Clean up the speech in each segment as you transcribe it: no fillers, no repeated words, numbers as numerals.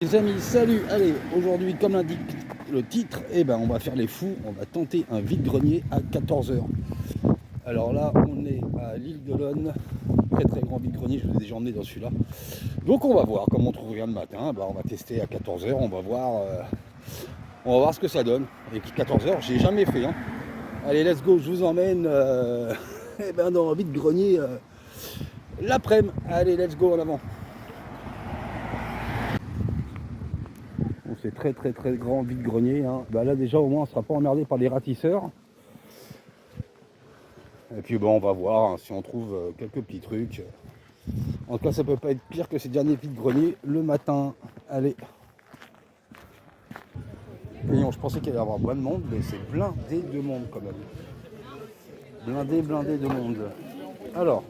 Les amis, salut. Allez, aujourd'hui, comme l'indique le titre, on va faire les fous. On va tenter un vide-grenier à 14 h. Alors là, on est à l'île de l'One. Très très grand vide-grenier, je vous ai déjà emmené dans celui-là. Donc on va voir, comme on trouve rien le matin, on va tester à 14 h. On va voir ce que ça donne. Et 14 h, j'ai jamais fait. Allez, let's go, je vous emmène dans un vide-grenier l'après-midi. Allez, let's go, en avant. C'est très très très grand vide-grenier. Là déjà au moins on ne sera pas emmerdé par les ratisseurs. Et puis on va voir si on trouve quelques petits trucs. En tout cas ça peut pas être pire que ces derniers vide-greniers le matin. Allez. Voyons, je pensais qu'il allait y avoir moins de monde, mais c'est blindé de monde quand même. Blindé de monde. Alors.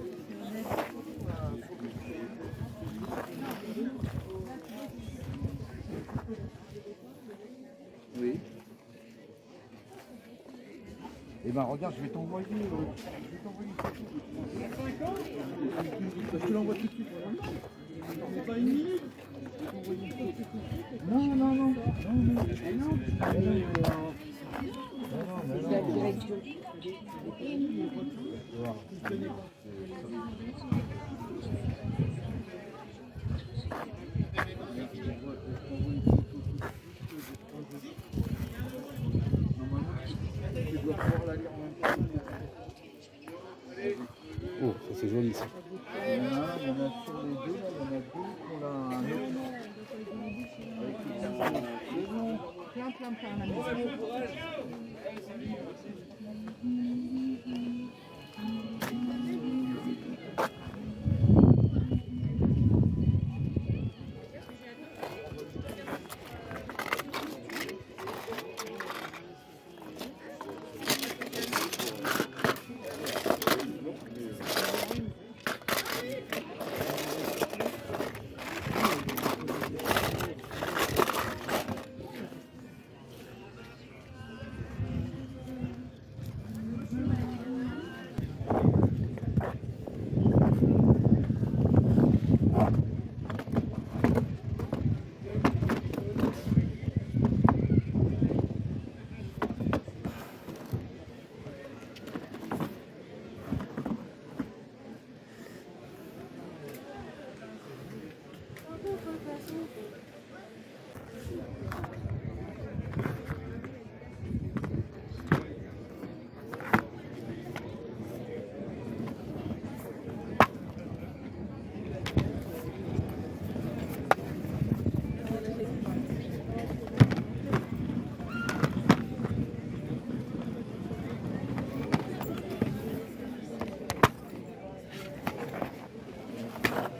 Oui. Eh ben regarde, je vais t'envoyer. Je te l'envoie tout de suite. C'est pas une minute. Non. Oh, ça c'est joli ça. Il y en a sur les deux, là, il y en a deux qu'on a un autre. Plein à la maison.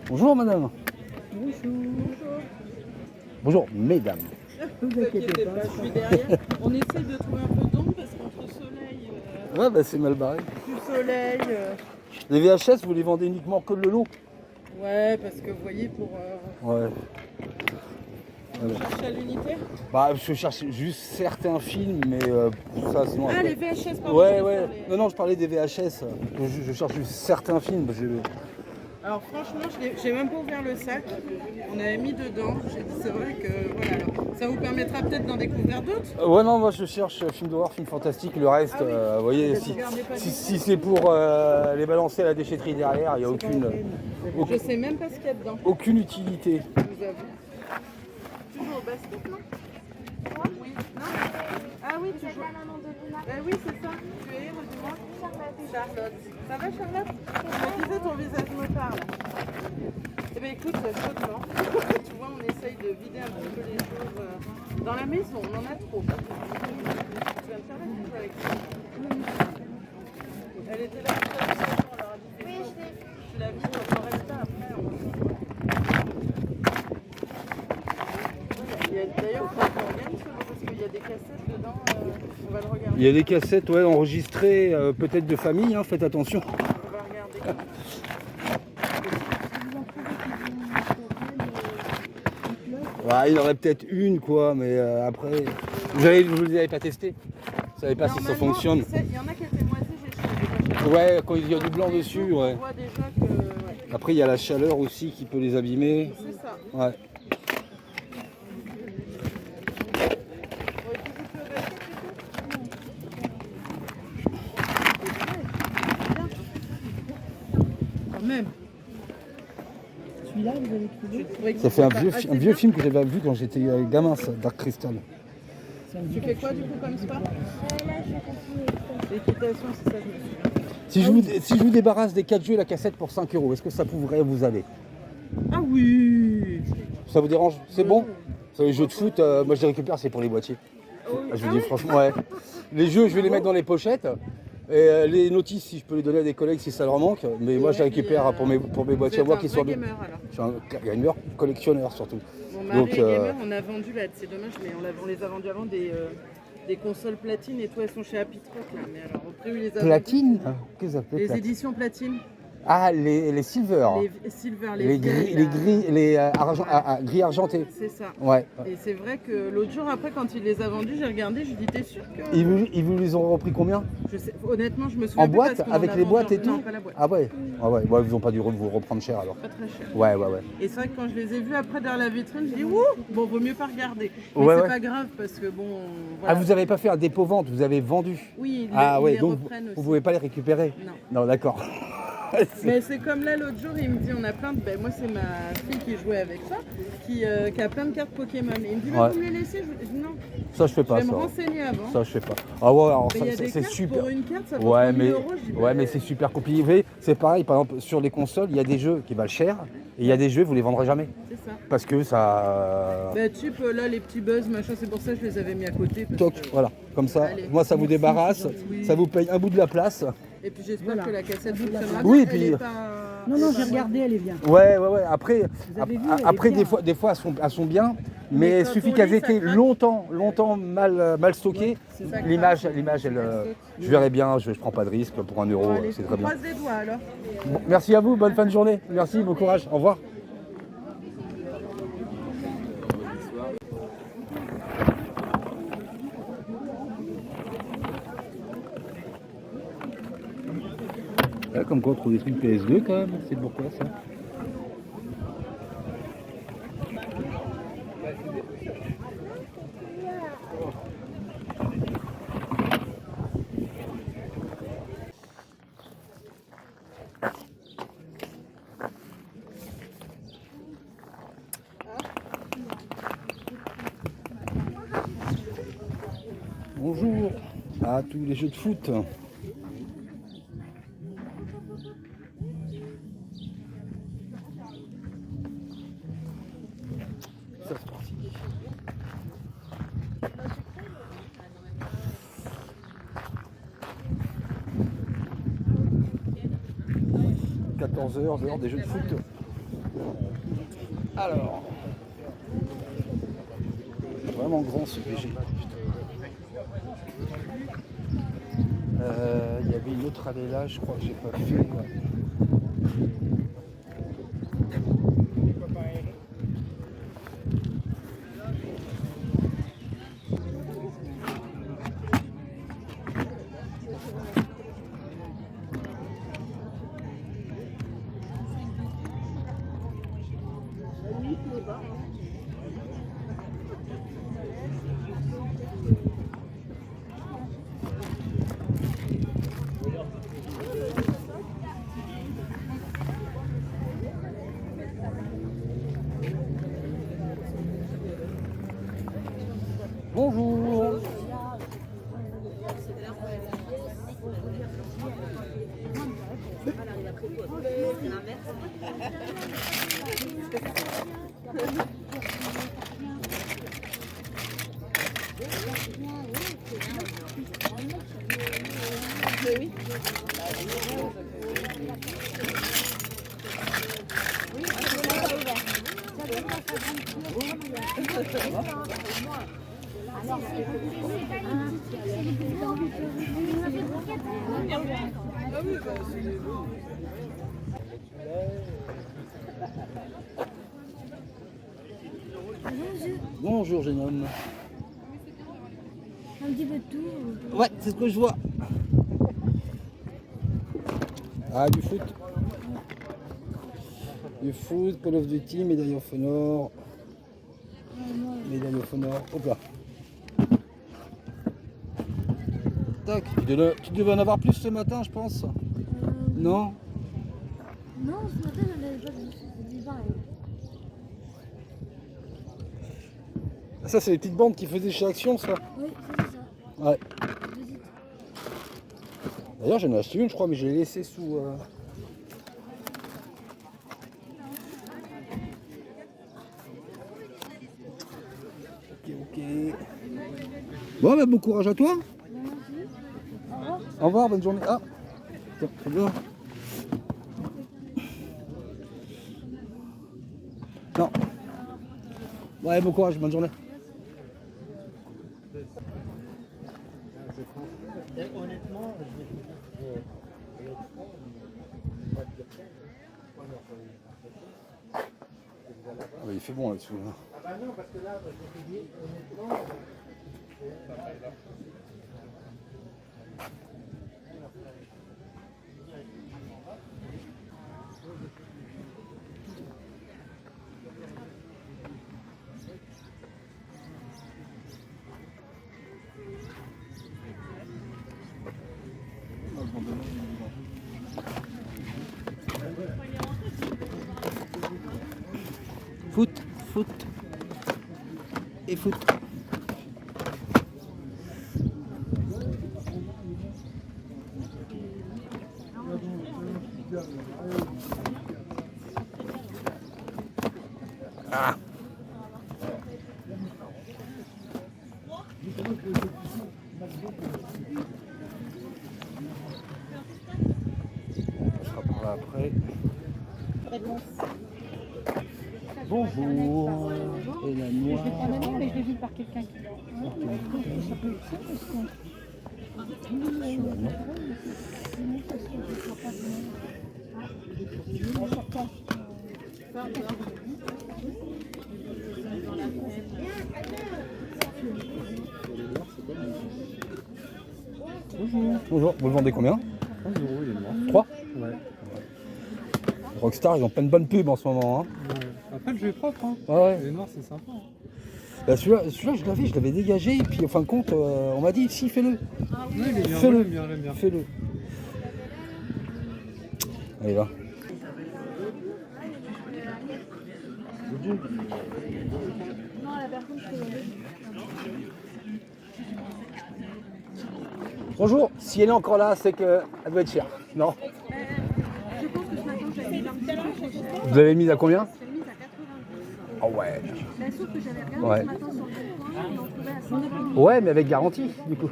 Bonjour madame. Bonjour mesdames. Ne vous inquiétez pas, je suis derrière. On essaie de trouver un peu d'ombre parce qu'entre soleil, C'est mal barré. du soleil. Les VHS, vous les vendez uniquement que le lot? Ouais, parce que vous voyez, pour Ouais. chercher à l'unité. Je cherche juste certains films, mais pour ça, sinon. Ah, Après... les VHS, pardon. Ouais. Non, je parlais des VHS. Je cherche juste certains films. Alors, franchement, j'ai même pas ouvert le sac. On avait mis dedans. J'ai dit, c'est vrai que voilà. Ça vous permettra peut-être d'en découvrir d'autres. Ouais, non, moi je cherche film d'horreur, film fantastique. Le reste, vous voyez, si c'est pour les balancer à la déchetterie derrière, il n'y a aucune Je sais même pas ce qu'il y a dedans. aucune utilité. Je vous avoue. Toujours au basket, non? Oui. Non? Ah oui, toujours. Oui, c'est ça. Tu es, redis-moi. Charlotte. Ça va, Charlotte? Je disais, ton visage me parle. Eh bien, écoute, chaudement. Tu vois, on essaye de vider un petit peu les choses dans la maison. On en a trop. Tu vas me faire la coupe avec ça. Elle était là tout à l'heure, on leur a dit. Oui, je l'ai vue. Tu l'as vue, on en reste là après. D'ailleurs, il faut qu'on regarde parce qu'il y a des cassettes dedans. On va le regarder. Il y a des cassettes enregistrées, peut-être de famille, faites attention. On va regarder. Il y en aurait peut-être une, quoi, mais après. Vous ne les avez pas testés? Vous savez pas si ça fonctionne? Il y en a qui étaient moisies, j'ai cherché. Ouais, quand il y a du blanc dessus, ouais. On voit déjà que. Ouais. Après, il y a la chaleur aussi qui peut les abîmer. C'est ça. Ouais. vous avez trouvé? Tu trouvais que Ça fait c'était pas assez un vieux bien film que j'avais vu quand j'étais gamin, ça, Dark Crystal. Tu fais quoi du coup comme sport? Là, je vais continuer. L'équitation, c'est ça, je me souviens. Si je vous débarrasse des 4 jeux et la cassette pour 5 €, est-ce que ça pourrait vous aller? Ah oui. Ça vous dérange? C'est bon? C'est les jeux de foot, moi je les récupère, c'est pour les boîtiers. Je vous dis franchement, ouais. Les jeux, je vais les mettre dans les pochettes. Et les notices, si je peux les donner à des collègues si ça leur manque. Mais moi, je les récupère pour mes boîtiers à moi qui sont un gamer alors. Je suis un gamer collectionneur surtout. Mon mari Donc, est gamer, on a vendu là, c'est dommage, mais on les a vendus avant des consoles platine et tout, elles sont chez Happy Truck là. Mais alors, au prix où il les a platine? Qu'est-ce que ça vendues, fait? les Platine éditions platine, Ah, les silver. les silver, Les vieilles, gris, là. gris argentés. C'est ça. Ouais. Et c'est vrai que l'autre jour après, quand il les a vendus, j'ai regardé, je lui dis t'es sûr que. Ils vous les ont repris combien? Je sais, honnêtement, je me souviens En plus boîte? parce qu'on Avec en a les vendu boîtes et en- tout? Non, pas la boîte. Ah ouais. Ah ouais. Ouais, ils ont pas dû vous reprendre cher alors. Pas très cher. Ouais. Et c'est vrai que quand je les ai vus après dans la vitrine, je dis ouh, bon, vaut mieux pas regarder. Mais Ouais, c'est ouais. pas grave parce que bon. Ah, Voilà. vous avez pas fait un dépôt-vente, vous avez vendu? Oui, Ah ils ouais, les donc reprennent vous aussi. pouvez pas les récupérer? Non. Non, d'accord. Mais c'est comme là l'autre jour, il me dit on a plein de. Ben, moi c'est ma fille qui jouait avec ça, qui a plein de cartes Pokémon. Et il me dit mais Ouais. vous me les laissez? Je dis non, Ça, je fais je pas vais me ça. renseigner avant. Ça, je fais pas. Ah ouais, alors Mais il y a des c'est cartes super. pour une carte, ça vaut Ouais, 3000 mais, euros. Je dis, ouais, ben, mais c'est super compliqué. Vous voyez, c'est pareil, par exemple, sur les consoles, il y a des jeux qui valent cher et il y a des jeux, vous les vendrez jamais. c'est ça. Parce que ça. Bah type là les petits buzz machin, c'est pour ça que je les avais mis à côté. parce Toc, que- voilà, comme ça. Allez. Moi, ça vous débarrasse, Oui. ça vous paye un bout de la place. Et puis j'espère Voilà. que la cassette fonctionnera. Oui, bien. puis- Elle est pas- Non, non, j'ai regardé, elle est bien. Ouais. Après, Vous avez vu, elle est après bien. des fois elles sont bien, mais Mais il quand suffit on qu'elles lit, aient ça été craque. longtemps mal stockées. c'est ça que L'image, ça- elle, ça saute. je verrai bien, je prends pas de risque pour 1 euro, Bon, allez, c'est on très bien. croise les doigts alors. Bon, merci à vous, bonne fin de journée. Merci, bon courage, au revoir. Là, comme quoi on trouve des trucs PS2 quand même, c'est pourquoi ça? Bonjour à tous les jeux de foot. Ça, c'est parti. « 14h, l'heure des jeux de foot. Alors, vraiment grand ce PG. Il y avait une autre allée là, je crois que j'ai pas fait. Bonjour. Bonjour jeune homme. Un petit peu de tout. Ouais, c'est ce que je vois. Ah, du foot. Du foot, Call of Duty, médaille of Honor. Médaille of Honor. Hop là. Tac. Tu devais en avoir plus ce matin, je pense. Non? Non, ce matin, j'en avais pas vu. C'est pareil. Ça, c'est les petites bandes qui faisaient chez Action, ça. Oui, c'est ça. Ouais. D'ailleurs, j'en ai acheté une, je crois, mais je l'ai laissée sous... Ok. Bon, bah, bon courage à toi. Au revoir, bonne journée. Ah, tiens, c'est bien. Non. Ouais, bon courage, bonne journée. Honnêtement, Ah, il fait bon là-dessus. Là. ah bah non, parce que là, je te dis, honnêtement, Foot, foot et foot. Ah. On sera par là après. Bonjour. Et la noix. Je l'ai pas donné, mais je l'ai vu par quelqu'un qui l'a. Bonjour. Vous le vendez combien 1 € il est mort. 3. Ouais. Rockstar, ils ont plein de bonnes pubs en ce moment. Hein. Ouais. Après, le jeu est propre. Hein. Ah ouais. Les noirs, c'est sympa. Hein. Bah, celui-là, je l'avais dégagé, et puis en fin de compte, on m'a dit, si, fais-le. Ouais, il est bien, Fais-le. j'aime bien, j'aime bien. Fais-le. Allez, va. Bonjour, si elle est encore là, c'est qu'elle doit être chère. Non. Je pense que ce matin, j'avais mis un petit peu cher. Vous l'avez mise à combien? Je l'ai mise à 90. Ah ouais. Ben, sauf que j'avais regardé Ouais. ce matin sur le bon coin, on en trouvait à 100 €. Ouais, mais avec garantie, du coup.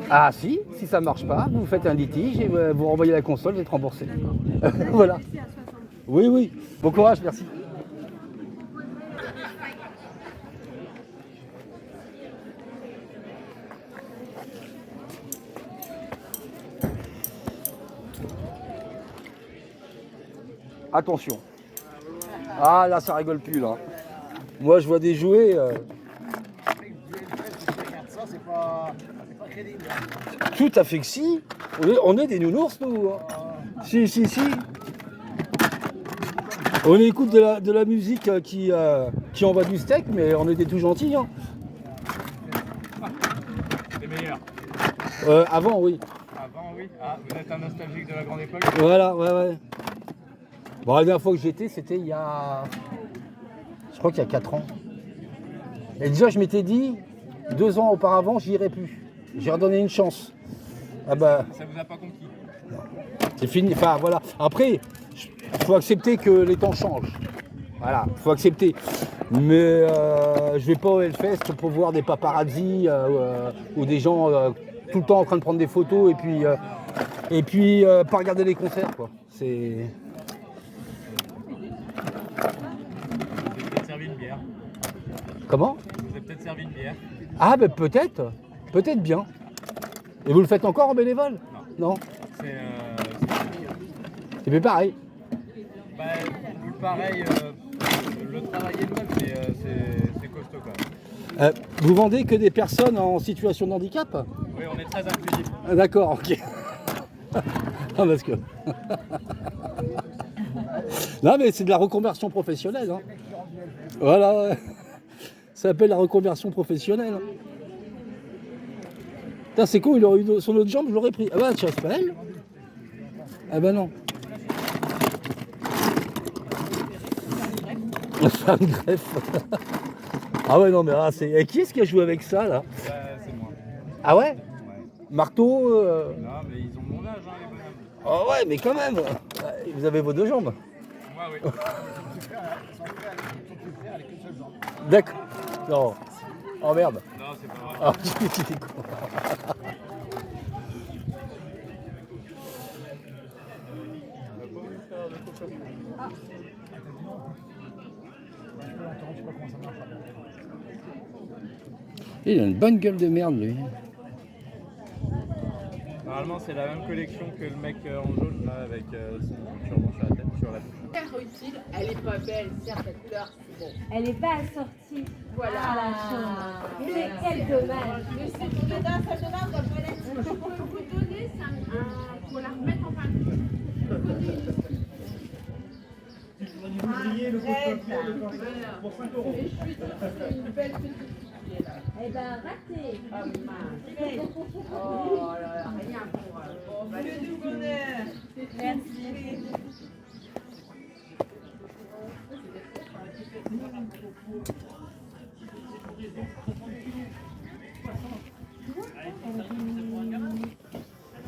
Ah si ça marche pas, vous faites un litige et vous renvoyez la console, vous êtes remboursé. Voilà. Ici à 60. Oui, oui. Bon courage, merci. Attention. Ah là, ça rigole plus là. Moi, je vois des jouets. Tout à fait que si. On est des nounours, nous. Hein. Si. On écoute de la musique qui envoie du steak, mais on était tout gentils. Hein. Les meilleurs. Avant, oui. Avant, oui. Ah, vous êtes un nostalgique de la grande époque. Voilà, ouais. Bon, la dernière fois que j'y étais, c'était il y a... Je crois qu'il y a 4 ans. Et déjà, je m'étais dit, 2 ans auparavant, j'y irais plus. J'ai redonné une chance. Ah bah, Ça vous a pas conquis. c'est fini. Enfin, voilà. Après, il faut accepter que les temps changent. Voilà, il faut accepter. Mais je vais pas au Hellfest pour voir des paparazzis ou des gens tout le temps en train de prendre des photos et puis pas regarder les concerts, quoi. C'est... Vous avez peut-être servi une bière. Comment? Vous avez peut-être servi une bière. Ah ben peut-être bien. Et vous le faites encore en bénévole? Non. C'est C'est plus pareil. bah, plus pareil. Le travail est même, c'est costaud quand même. Vous vendez que des personnes en situation de handicap? Oui, on est très inclusif. Ah, d'accord, ok. Ah, parce que... Non mais c'est de la reconversion professionnelle. Hein. Voilà, ouais. Ça s'appelle la reconversion professionnelle. Hein. Putain, c'est con, il aurait eu son autre jambe, je l'aurais pris. Ah bah tiens, c'est pas elle. Ah bah non. La femme greffe. Ah ouais, non, mais là, c'est. Et qui est-ce qui a joué avec ça, là? C'est moi. Ah ouais? Ouais. Marteau Non, mais ils ont mon âge, hein, les bonhommes. Oh ouais, mais quand même. Vous avez vos deux jambes. Moi, oui. D'accord. Non. Oh merde. Non, c'est pas vrai. Ah, j'étais con. Il a une bonne gueule de merde, lui. Normalement, c'est la même collection que le mec en jaune, là, avec son turban sur la tête, sur la bouche. Super utile, elle est pas belle, certes, cette couleur, c'est bon. Elle n'est pas assortie Voilà. à la chose. Mais quel dommage. Mais c'est pour les dames, ça donne un toilette. Je peux vous donner ça, pour la remettre en peinture. Le Pour 5 €. Et je suis une belle petite fille, là. Eh ben, raté. Oh mince. Oh là là, rien pour elle. Bon, bah, le tout bonheur. Merci.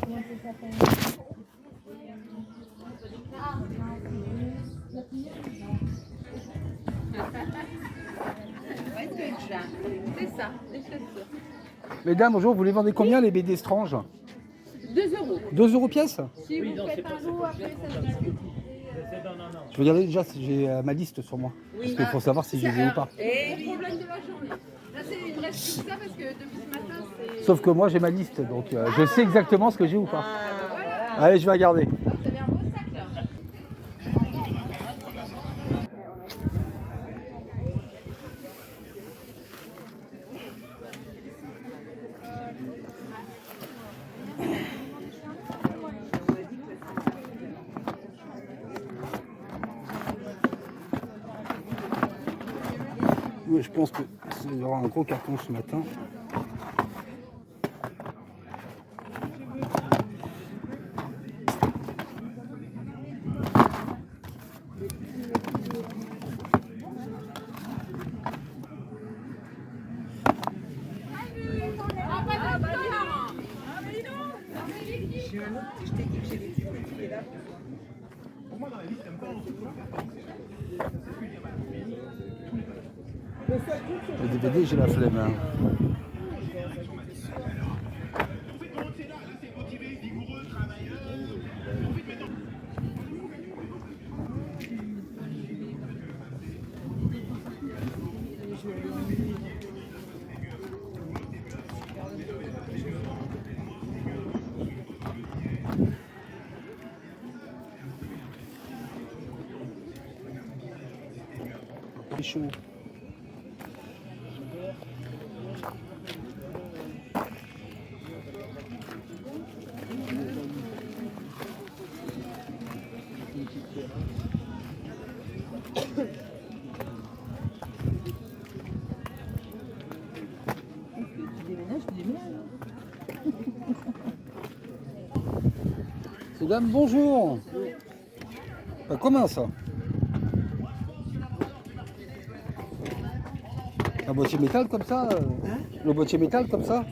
Comment ça s'appelle? Ah, C'est ça, les chaussures. Mesdames, bonjour, vous les vendez combien les BD Strange? 2 €. 2 € pièce? Si vous faites un lot, après ça se discute. Je vais regarder déjà si j'ai ma liste sur moi. Parce qu'il faut savoir si je les ai ou pas. Et le problème de la journée. Là, il me reste plus que ça parce que depuis ce matin, c'est. Sauf que moi j'ai ma liste, donc je sais exactement ce que j'ai ou pas. Allez, je vais regarder. Vous avez un beau sac là. Oui, je pense qu'il y aura un gros carton ce matin. Le DVD, j'ai la flemme. Hein. C'est chaud. Mesdames, bonjour. Bah, comment ça? Un boîtier métal comme ça le boîtier métal comme ça?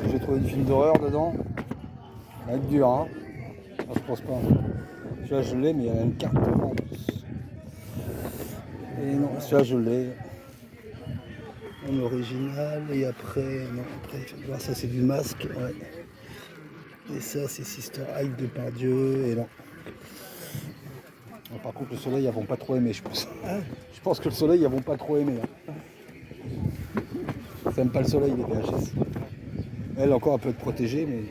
J'ai trouvé une film d'horreur dedans. Ça va être dur, hein? Ah, je pense pas. Celui-là, je l'ai, mais il y a une carte en plus. Et non, celui-là, je l'ai. En original, et après, non, après, voir ça, c'est du masque, ouais. Et ça, c'est Sister Hyde de Pardieu, et non. Bon, par contre, le soleil, ils vont pas trop aimer, je pense. Je pense que le soleil, ils vont pas trop aimer. Hein. Ça aime pas le soleil, les VHS. Elle, encore un peu de protégée, mais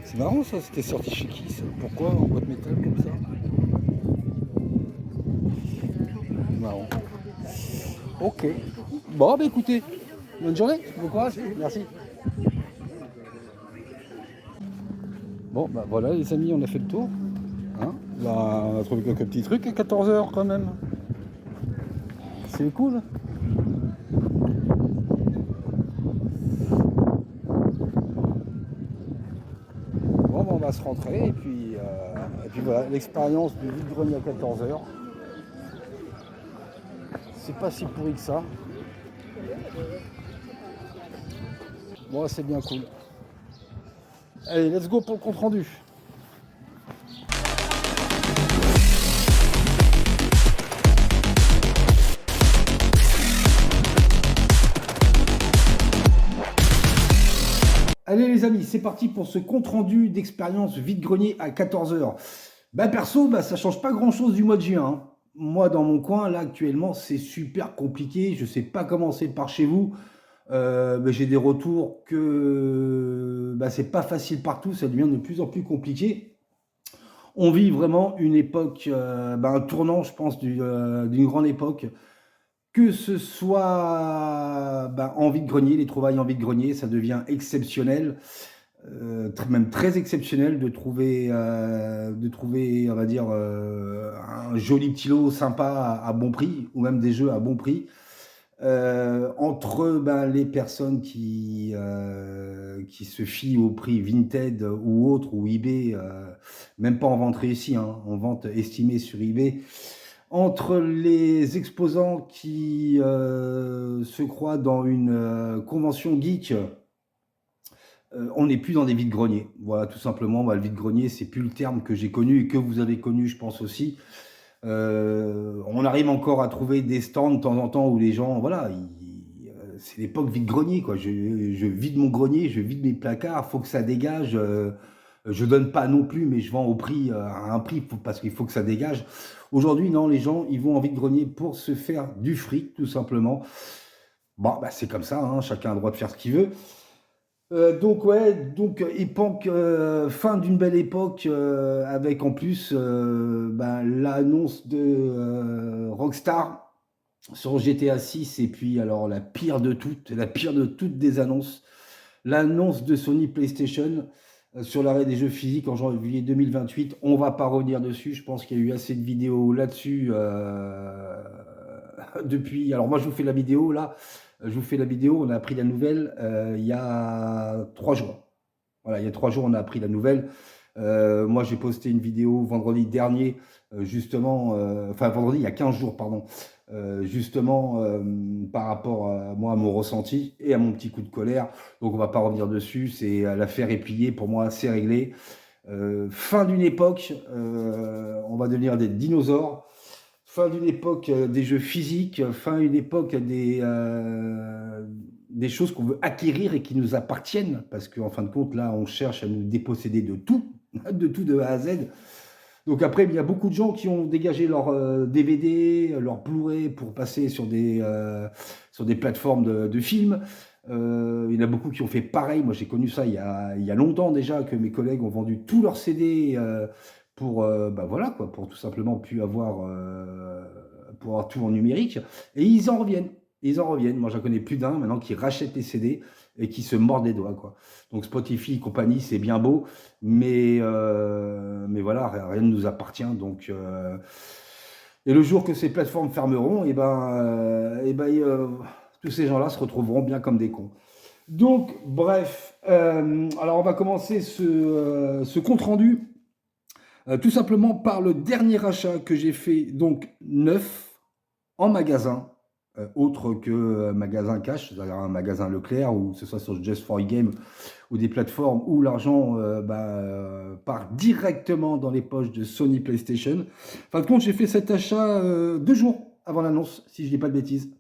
c'est marrant ça, c'était sorti chez qui ça? Pourquoi en boîte métal comme ça? Marrant. Ok. Bon, bah écoutez, bonne journée, bon courage, merci. Bon, bah voilà les amis, on a fait le tour. Hein, là, on a trouvé quelques petits trucs à 14 h quand même. C'est cool. va se rentrer. Et puis voilà, l'expérience du vide-grenier à 14h. C'est pas si pourri que ça. Bon, c'est bien cool. Allez, let's go pour le compte rendu. Allez les amis, c'est parti pour ce compte rendu d'expérience vide-grenier à 14h. Perso, ça change pas grand chose du mois de juin. Hein. Moi dans mon coin, là actuellement, c'est super compliqué. Je sais pas comment c'est par chez vous. J'ai des retours que c'est pas facile partout, ça devient de plus en plus compliqué. On vit vraiment une époque, un tournant, je pense, d'une grande époque. Que ce soit en vide-grenier, les trouvailles en vide-grenier, ça devient exceptionnel, même très exceptionnel de trouver, on va dire, un joli petit lot sympa à bon prix, ou même des jeux à bon prix. Entre les personnes qui se fient au prix Vinted ou autre, ou eBay, même pas en vente réussie, hein, en vente estimée sur eBay, entre les exposants qui se croient dans une convention geek, on n'est plus dans des vides-greniers. Voilà, tout simplement, le vide-grenier, c'est plus le terme que j'ai connu et que vous avez connu, je pense aussi. On arrive encore à trouver des stands de temps en temps où les gens, voilà, c'est l'époque vide-grenier, quoi. Je vide mon grenier, je vide mes placards, faut que ça dégage. Je donne pas non plus, mais je vends au prix, à un prix, parce qu'il faut que ça dégage. Aujourd'hui, non, les gens, ils vont en vide-grenier pour se faire du fric, tout simplement. Bon, c'est comme ça, hein, chacun a le droit de faire ce qu'il veut. Donc époque, fin d'une belle époque, avec en plus l'annonce de Rockstar sur GTA 6, et puis alors la pire de toutes des annonces, l'annonce de Sony PlayStation sur l'arrêt des jeux physiques en janvier 2028. On va pas revenir dessus, je pense qu'il y a eu assez de vidéos là-dessus depuis. Alors moi je vous fais la vidéo là. On a appris la nouvelle il y a 3 jours. Voilà, il y a 3 jours, on a appris la nouvelle. Moi, j'ai posté une vidéo vendredi dernier, vendredi, il y a 15 jours, pardon, par rapport à moi, à mon ressenti et à mon petit coup de colère. Donc, on va pas revenir dessus. L'affaire est pliée. Pour moi, c'est réglé. Fin d'une époque, on va devenir des dinosaures. Fin d'une époque des jeux physiques, fin d'une époque des choses qu'on veut acquérir et qui nous appartiennent, parce qu'en fin de compte, là, on cherche à nous déposséder de tout de A à Z. Donc après, il y a beaucoup de gens qui ont dégagé leur DVD, leur Blu-ray pour passer sur des plateformes de films. Il y en a beaucoup qui ont fait pareil. Moi, j'ai connu ça il y a longtemps déjà, que mes collègues ont vendu tous leurs CD pour tout simplement pour avoir tout en numérique, et ils en reviennent. Moi, j'en connais plus d'un maintenant qui rachètent les CD et qui se mordent les doigts, quoi. Donc Spotify et compagnie, c'est bien beau, mais voilà, rien ne nous appartient. Donc et le jour que ces plateformes fermeront, tous ces gens-là se retrouveront bien comme des cons. Donc bref, alors on va commencer ce compte rendu. Tout simplement par le dernier achat que j'ai fait, donc neuf, en magasin, autre que magasin cash, c'est-à-dire un magasin Leclerc, ou que ce soit sur Just for Game, ou des plateformes où l'argent part directement dans les poches de Sony PlayStation. En fin de compte, j'ai fait cet achat 2 jours avant l'annonce, si je ne dis pas de bêtises.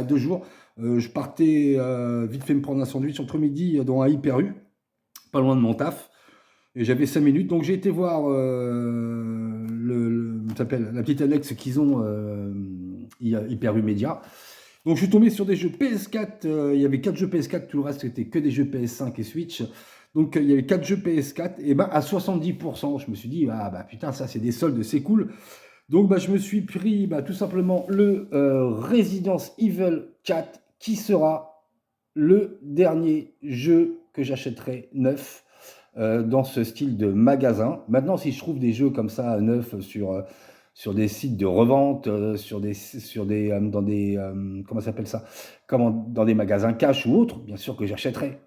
2 jours, je partais vite fait me prendre un sandwich entre midi dans un Hyper U, pas loin de mon taf. Et j'avais 5 minutes, donc j'ai été voir la petite annexe qu'ils ont Hyper U Média. Donc je suis tombé sur des jeux PS4, il y avait 4 jeux PS4, tout le reste c'était que des jeux PS5 et Switch. Donc il y avait 4 jeux PS4, et à 70%, je me suis dit, putain, ça c'est des soldes, c'est cool. Donc je me suis pris tout simplement le Resident Evil 4, qui sera le dernier jeu que j'achèterai neuf. Dans ce style de magasin. Maintenant, si je trouve des jeux comme ça neufs sur des sites de revente, dans des comment s'appelle ça, dans des magasins cash ou autres, bien sûr que j'achèterai.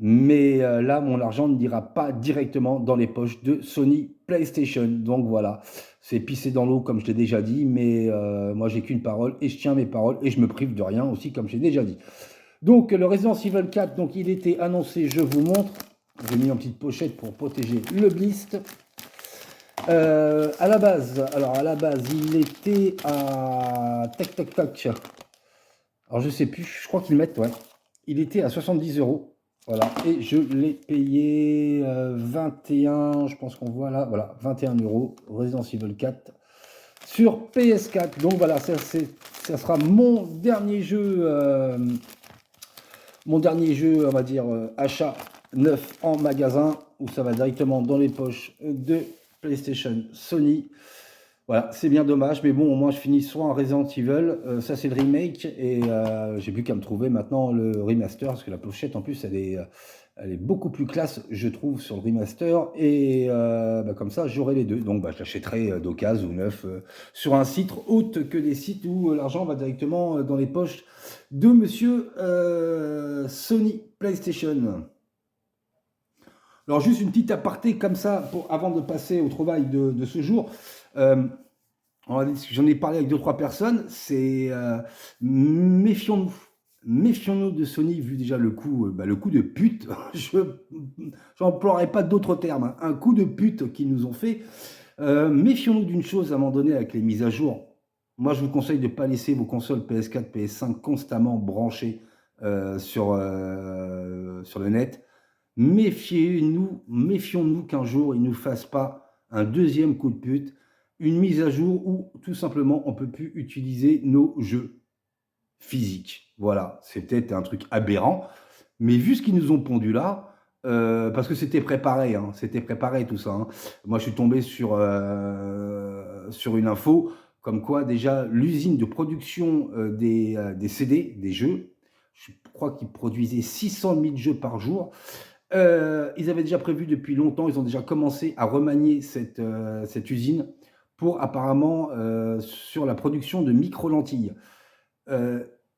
Mais là, mon argent n'ira pas directement dans les poches de Sony PlayStation. Donc voilà, c'est pisser dans l'eau comme je l'ai déjà dit, mais moi j'ai qu'une parole et je tiens mes paroles et je me prive de rien aussi comme j'ai déjà dit. Donc le Resident Evil 4, donc il était annoncé, je vous montre. J'ai mis en petite pochette pour protéger le blist. À la base, il était à tac tac tac. Alors je sais plus, je crois qu'ils mettent, ouais. Il était à 70 €. Voilà, et je l'ai payé 21, je pense qu'on voit là, voilà, 21 €, Resident Evil 4 sur PS4. Donc voilà, ça sera mon dernier jeu, on va dire, achat neuf en magasin, où ça va directement dans les poches de PlayStation Sony. Voilà, c'est bien dommage, mais bon, au moins je finis soit un Resident Evil, ça c'est le remake, et j'ai plus qu'à me trouver maintenant le remaster, parce que la pochette en plus elle est beaucoup plus classe, je trouve, sur le remaster, et comme ça j'aurai les deux, donc je l'achèterai d'occasion ou neuf sur un site autre que des sites où l'argent va directement dans les poches de monsieur Sony PlayStation. Alors juste une petite aparté comme ça, avant de passer au travail de ce jour. J'en ai parlé avec 2-3 personnes, c'est méfions-nous. Méfions-nous de Sony, vu déjà le coup de pute, je n'emploierai pas d'autres termes, hein, un coup de pute qu'ils nous ont fait. Méfions-nous d'une chose à un moment donné avec les mises à jour. Moi, je vous conseille de ne pas laisser vos consoles PS4, PS5 constamment branchées sur le net. Méfions-nous qu'un jour, ils ne nous fassent pas un deuxième coup de pute, une mise à jour où tout simplement on ne peut plus utiliser nos jeux physiques. Voilà, c'est peut-être un truc aberrant, mais vu ce qu'ils nous ont pondu là, parce que c'était préparé, hein, tout ça. Hein. Moi, je suis tombé sur une info comme quoi déjà l'usine de production des CD, des jeux, je crois qu'ils produisaient 600 000 jeux par jour. Ils avaient déjà prévu depuis longtemps, ils ont déjà commencé à remanier cette usine pour apparemment sur la production de micro-lentilles.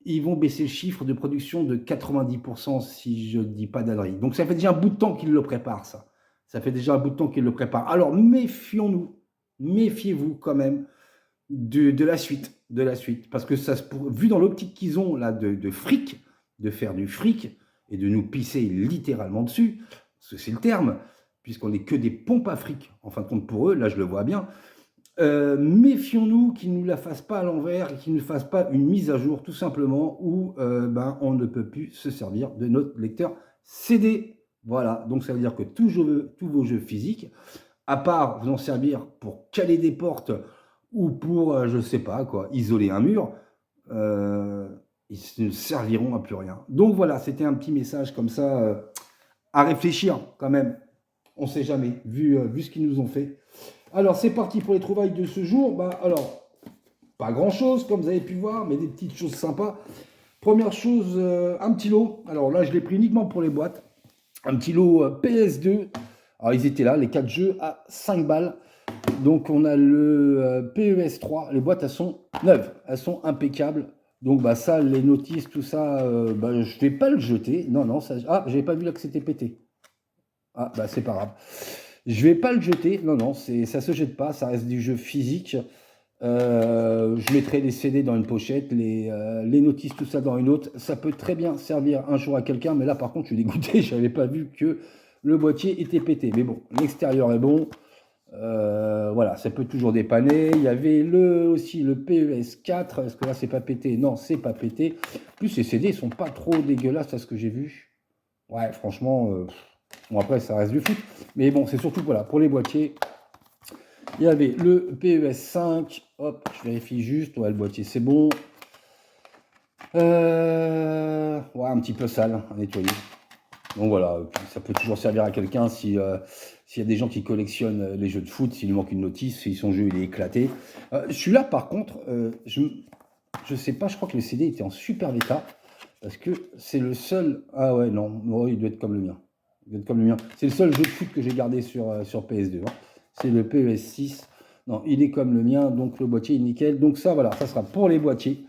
Ils vont baisser le chiffre de production de 90% si je ne dis pas d'ânerie. Donc ça fait déjà un bout de temps qu'ils le préparent, ça. Ça fait déjà un bout de temps qu'ils le préparent. Alors méfions-nous, méfiez-vous quand même de la suite. Parce que ça, vu dans l'optique qu'ils ont là de fric, de faire du fric, et de nous pisser littéralement dessus, parce que c'est le terme, puisqu'on n'est que des pompes à fric, en fin de compte pour eux, là je le vois bien. Méfions-nous qu'ils ne nous la fassent pas à l'envers et qu'ils ne fassent pas une mise à jour tout simplement où on ne peut plus se servir de notre lecteur CD. Voilà, donc ça veut dire que tous vos jeux physiques, à part vous en servir pour caler des portes ou pour, je sais pas quoi, isoler un mur, ils ne serviront à plus rien. Donc voilà, c'était un petit message comme ça à réfléchir quand même. On ne sait jamais, vu ce qu'ils nous ont fait. Alors c'est parti pour les trouvailles de ce jour. Alors, pas grand chose comme vous avez pu voir, mais des petites choses sympas. Première chose, un petit lot. Alors là, je l'ai pris uniquement pour les boîtes. Un petit lot PS2. Alors ils étaient là, les 4 jeux à 5 balles. Donc on a le PES 3. Les boîtes, elles sont neuves, elles sont impeccables. Donc ça, les notices, tout ça, je vais pas le jeter. Non, ça. Ah, j'avais pas vu là que c'était pété. Ah, c'est pas grave. Je vais pas le jeter. Non, ça se jette pas. Ça reste du jeu physique. Je mettrai les CD dans une pochette, les notices, tout ça dans une autre. Ça peut très bien servir un jour à quelqu'un, mais là par contre, je suis dégoûté. J'avais pas vu que le boîtier était pété. Mais bon, l'extérieur est bon. Voilà, ça peut toujours dépanner. Il y avait aussi le PES 4. Est-ce que là c'est pas pété? Non, c'est pas pété. En plus, les CD sont pas trop dégueulasses à ce que j'ai vu. Ouais, franchement, bon après ça reste du foot. Mais bon, c'est surtout voilà, pour les boîtiers. Il y avait le PES 5. Hop, je vérifie juste. Ouais, le boîtier c'est bon. Ouais, un petit peu sale à nettoyer. Donc voilà, ça peut toujours servir à quelqu'un s'il y a des gens qui collectionnent les jeux de foot, s'il lui manque une notice, si son jeu il est éclaté. Celui-là par contre, je sais pas, je crois que le CD était en super état, parce que c'est le seul... Ah ouais, non, il doit être comme le mien. C'est le seul jeu de foot que j'ai gardé sur PS2. Hein. C'est le PES 6. Non, il est comme le mien, donc le boîtier est nickel. Donc ça, voilà, ça sera pour les boîtiers.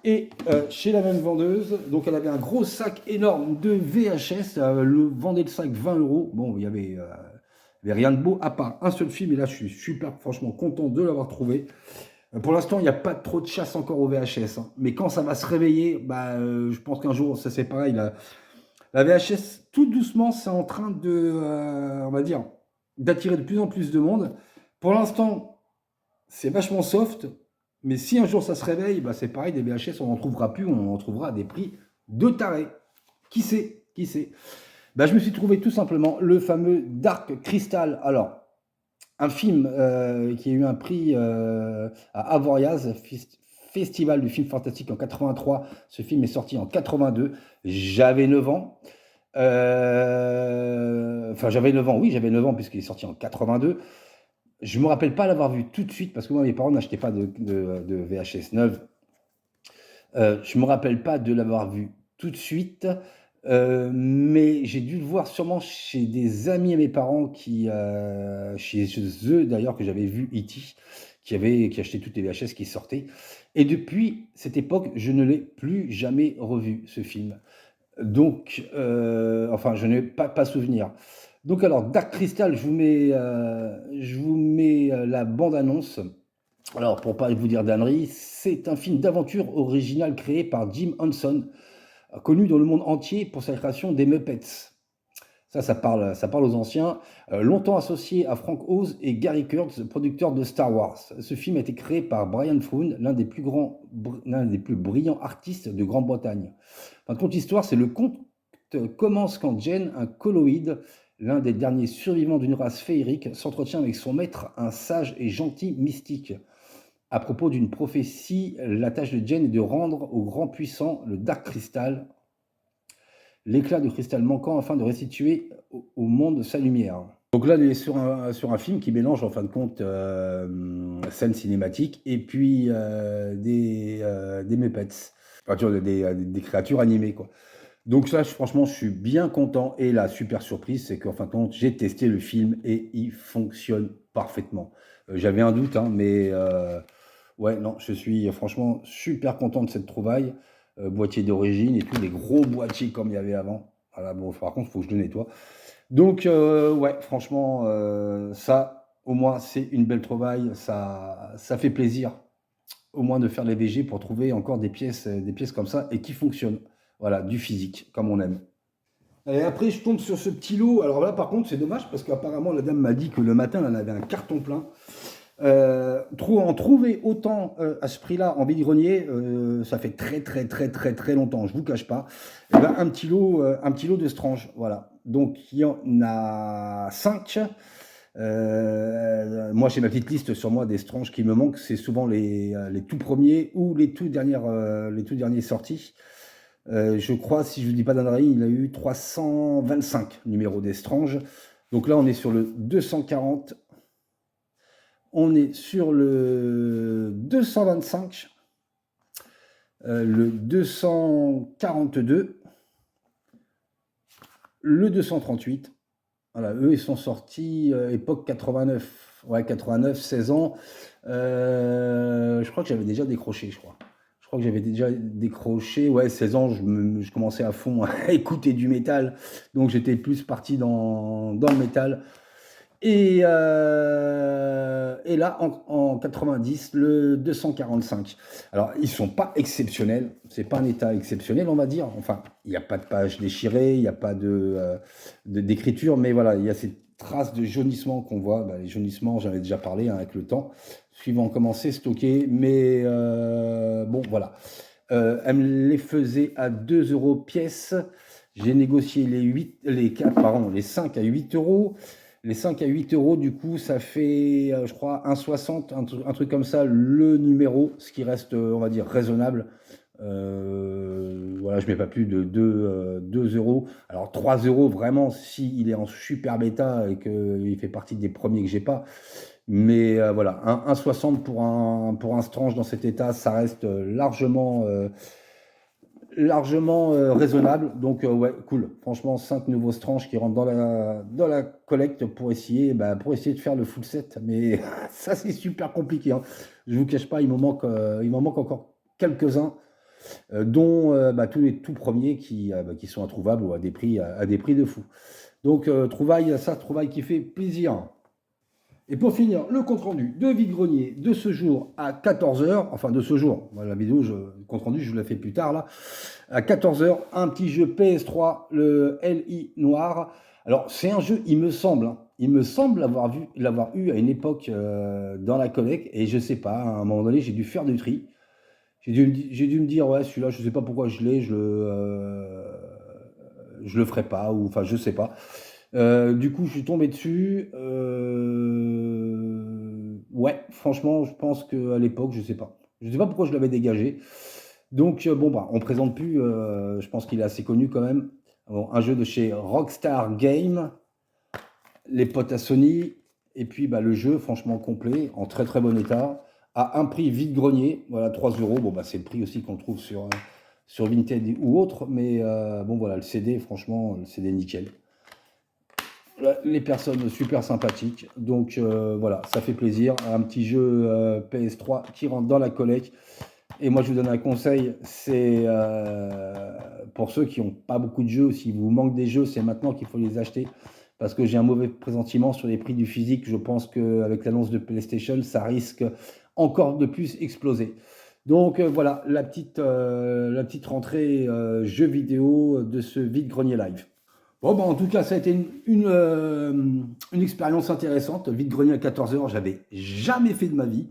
Et chez la même vendeuse, donc elle avait un gros sac énorme de VHS, le vendait le sac 20 €. Bon, il y avait rien de beau à part un seul film, et là je suis super franchement content de l'avoir trouvé. Pour l'instant, il n'y a pas trop de chasse encore au VHS, hein. Mais quand ça va se réveiller, bah, je pense qu'un jour, ça c'est pareil, la VHS, tout doucement, c'est en train de, on va dire, d'attirer de plus en plus de monde. Pour l'instant, c'est vachement soft, mais si un jour ça se réveille, bah, c'est pareil, des VHS, on n'en trouvera plus, on en trouvera à des prix de taré. Qui sait? Qui sait? Bah, je me suis trouvé tout simplement le fameux Dark Crystal. Alors, un film qui a eu un prix à Avoriaz, Festival du film fantastique en 83. Ce film est sorti en 82. J'avais 9 ans. Enfin, j'avais 9 ans, oui, j'avais 9 ans puisqu'il est sorti en 82. Je ne me rappelle pas l'avoir vu tout de suite parce que moi, mes parents n'achetaient pas de VHS 9. Je ne me rappelle pas de l'avoir vu tout de suite. Mais j'ai dû le voir sûrement chez des amis à mes parents chez eux d'ailleurs, que j'avais vu E.T., qui achetait toutes les VHS qui sortaient. Et depuis cette époque, je ne l'ai plus jamais revu, ce film. Donc, enfin, je n'ai pas souvenir. Donc alors, Dark Crystal, je vous mets la bande-annonce. Alors, pour pas vous dire d'ânerie, c'est un film d'aventure original créé par Jim Henson, connu dans le monde entier pour sa création des Muppets. Ça parle aux anciens. Longtemps associé à Frank Oz et Gary Kurtz, producteurs de Star Wars. Ce film a été créé par Brian Froon, l'un des plus brillants artistes de Grande-Bretagne. Fin de compte, l'histoire, c'est le conte commence quand Jen, un colloïde, l'un des derniers survivants d'une race féerique, s'entretient avec son maître, un sage et gentil mystique. À propos d'une prophétie, la tâche de Jen est de rendre au grand puissant le Dark Crystal, l'éclat de cristal manquant, afin de restituer au monde sa lumière. Donc là, on est sur un film qui mélange en fin de compte scène cinématique et puis des Muppets, enfin, tu vois, des créatures animées, quoi. Donc ça, franchement, je suis bien content. Et la super surprise, c'est qu'en fin de compte, j'ai testé le film et il fonctionne parfaitement. J'avais un doute, hein, mais ouais, non, je suis franchement super content de cette trouvaille. Boîtier d'origine et tous les gros boîtiers comme il y avait avant. Voilà, bon, par contre, il faut que je le nettoie. Donc, ouais, franchement, ça, au moins, c'est une belle trouvaille. Ça fait plaisir, au moins, de faire les VG pour trouver encore des pièces comme ça et qui fonctionnent. Voilà, du physique, comme on aime. Et après, je tombe sur ce petit lot. Alors là, par contre, c'est dommage parce qu'apparemment, la dame m'a dit que le matin, elle en avait un carton plein. En trouver autant à ce prix-là en vide-grenier, ça fait très longtemps, je vous cache pas. Et ben, un petit lot de Strange, voilà. Donc il y en a 5. Moi j'ai ma petite liste sur moi des Strange qui me manquent, c'est souvent les tout premiers ou les tout derniers sortis. Je crois, si je ne dis pas d'annerie, il a eu 325 numéros des Strange. Donc là on est sur le 240. On est sur le 225, le 242, le 238. Voilà, eux, ils sont sortis époque 89. Ouais, 89, 16 ans. Je crois que j'avais déjà décroché, Je crois que j'avais déjà décroché. Ouais, 16 ans, je commençais à fond à écouter du métal. Donc, j'étais plus parti dans le métal. Et là, en 90, le 245. Alors, ils ne sont pas exceptionnels. C'est pas un état exceptionnel, on va dire. Enfin, il n'y a pas de page déchirée, il n'y a pas d'écriture, mais voilà, il y a ces traces de jaunissement qu'on voit. Bah, les jaunissements, j'en avais déjà parlé, hein, avec le temps. Suivant comment c'est stocké. Mais bon, voilà. Elle me les faisait à 2 € pièce. J'ai négocié les 5 à 8 €. Les 5 à 8 €, du coup, ça fait, je crois, 1,60, un truc comme ça, le numéro, ce qui reste, on va dire, raisonnable. Voilà, je ne mets pas plus de 2 €. Alors, 3 € vraiment, s'il est en super bêta et qu'il fait partie des premiers que j'ai pas. Mais voilà, 1,60 pour un Strange dans cet état, ça reste largement raisonnable. Donc ouais, cool. Franchement, 5 nouveaux Strange qui rentrent dans la collecte pour essayer de faire le full set. Mais ça, c'est super compliqué, hein. Je vous cache pas, il m'en manque encore quelques-uns. dont tous les tout premiers qui sont introuvables ou à des prix de fou. Donc trouvaille qui fait plaisir. Et pour finir, le compte-rendu de vide-grenier de ce jour à 14h, enfin de ce jour, la vidéo, le compte-rendu, je vous la fais plus tard là, à 14h, un petit jeu PS3, le LI Noir. Alors c'est un jeu, il me semble l'avoir eu à une époque dans la collecte, et je sais pas, à un moment donné, j'ai dû faire du tri. J'ai dû me dire, ouais, celui-là, je sais pas pourquoi je l'ai, je le ferai pas, ou enfin, je sais pas. Du coup, je suis tombé dessus. Ouais, franchement, je pense qu'à l'époque, je sais pas. Je sais pas pourquoi je l'avais dégagé. Donc, bon, on présente plus. Je pense qu'il est assez connu quand même. Bon, un jeu de chez Rockstar Games, les potes à Sony. Et puis, le jeu, franchement complet, en très très bon état, à un prix vide-grenier. Voilà, 3 €. Bon, c'est le prix aussi qu'on trouve sur Vinted ou autre. Mais bon, voilà, le CD, franchement, le CD nickel. Les personnes super sympathiques, donc voilà, ça fait plaisir. Un petit jeu PS3 qui rentre dans la collecte. Et moi je vous donne un conseil, c'est pour ceux qui n'ont pas beaucoup de jeux, s'il vous manque des jeux, c'est maintenant qu'il faut les acheter, parce que j'ai un mauvais pressentiment sur les prix du physique. Je pense qu'avec l'annonce de PlayStation, ça risque encore de plus exploser. Donc voilà, la petite rentrée jeux vidéo de ce vide-grenier live. Bon, en tout cas, ça a été une expérience intéressante. Vide-grenier à 14h, j'avais jamais fait de ma vie.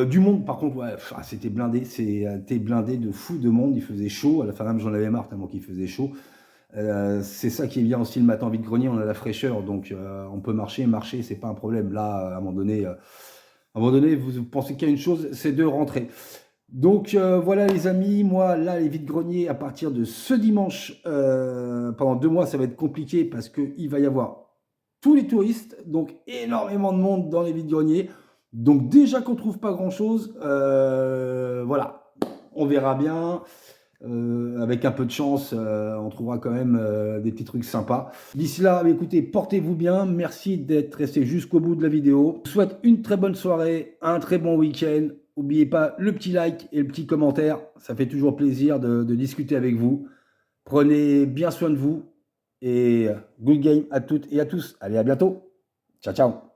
Du monde, par contre, ouais, c'était blindé de fou de monde. Il faisait chaud. À la fin, même, j'en avais marre tellement qu'il faisait chaud. C'est ça qui est bien aussi le matin vide-grenier. On a la fraîcheur, donc on peut marcher, c'est pas un problème. Là, à un moment donné, vous pensez qu'il y a une chose, c'est de rentrer. Donc voilà les amis, moi là les vide-greniers à partir de ce dimanche, pendant 2 mois ça va être compliqué parce qu'il va y avoir tous les touristes, donc énormément de monde dans les vide-greniers. Donc déjà qu'on ne trouve pas grand chose, voilà, on verra bien. Avec un peu de chance, on trouvera quand même des petits trucs sympas. D'ici là, écoutez, portez-vous bien. Merci d'être resté jusqu'au bout de la vidéo. Je vous souhaite une très bonne soirée, un très bon week-end. N'oubliez pas le petit like et le petit commentaire. Ça fait toujours plaisir de discuter avec vous. Prenez bien soin de vous. Et good game à toutes et à tous. Allez, à bientôt. Ciao, ciao.